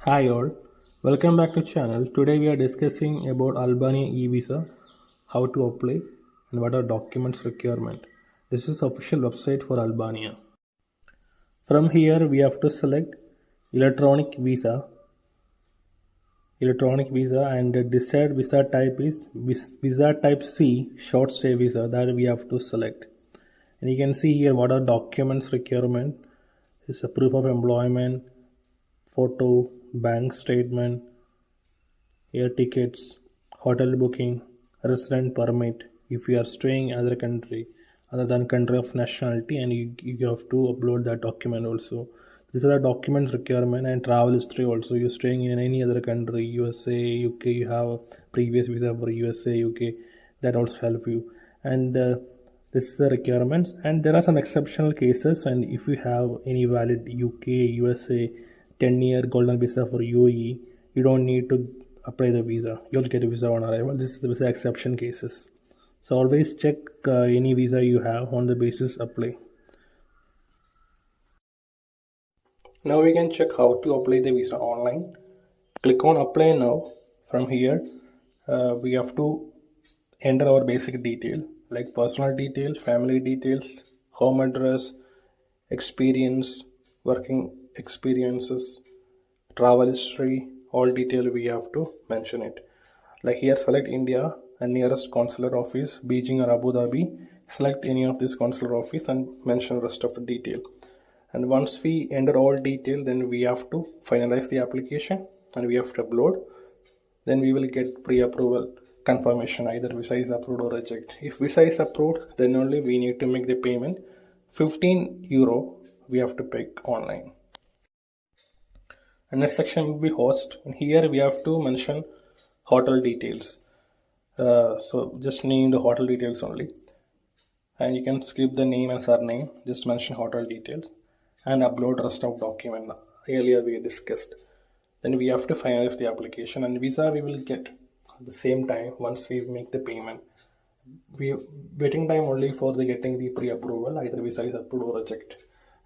Hi all, welcome back to channel. Today we are discussing about Albania e-visa, how to apply and what are documents requirement. This is official website for Albania. From here we have to select electronic visa and the desired visa type is visa type C, short stay visa, that we have to select. And you can see here what are documents requirement. Is a proof of employment, photo, bank statement, air tickets, hotel booking, resident permit if you are staying in other country other than country of nationality, and you have to upload that document also. These are the documents requirement, and travel history also. You're staying in any other country, USA, UK, you have a previous visa for USA, UK, that also help you. And this is the requirements, and there are some exceptional cases. And if you have any valid UK, USA 10-year golden visa for UAE, you don't need to apply the visa. You'll get a visa on arrival. This is the visa exception cases. So always check any visa you have on the basis apply. Now we can check how to apply the visa online. Click on apply now. From here we have to enter our basic detail like personal details, family details, home address, experience, working experiences, travel history, all detail we have to mention it. Like here select India and nearest consular office, Beijing or Abu Dhabi. Select any of this consular office and mention rest of the detail. And once we enter all detail, then we have to finalize the application and we have to upload. Then we will get pre-approval confirmation, either visa is approved or reject. If visa is approved, then only we need to make the payment. 15 euro we have to pay online. And next section will be host, and here we have to mention hotel details. So just name the hotel details only, and you can skip the name and surname, just mention hotel details and upload rest of document earlier we discussed. Then we have to finalize the application, and visa we will get at the same time once we make the payment. We waiting time only for the getting the pre-approval, either visa is approved or reject.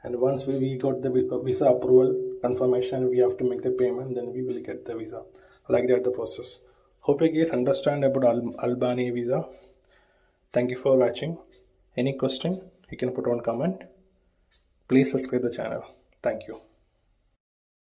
And once we got the visa approval confirmation, we have to make the payment, then we will get the visa. Like that the process. Hope you guys understand about Albania visa. Thank you for watching. Any question you can put on comment. Please subscribe the channel. Thank you.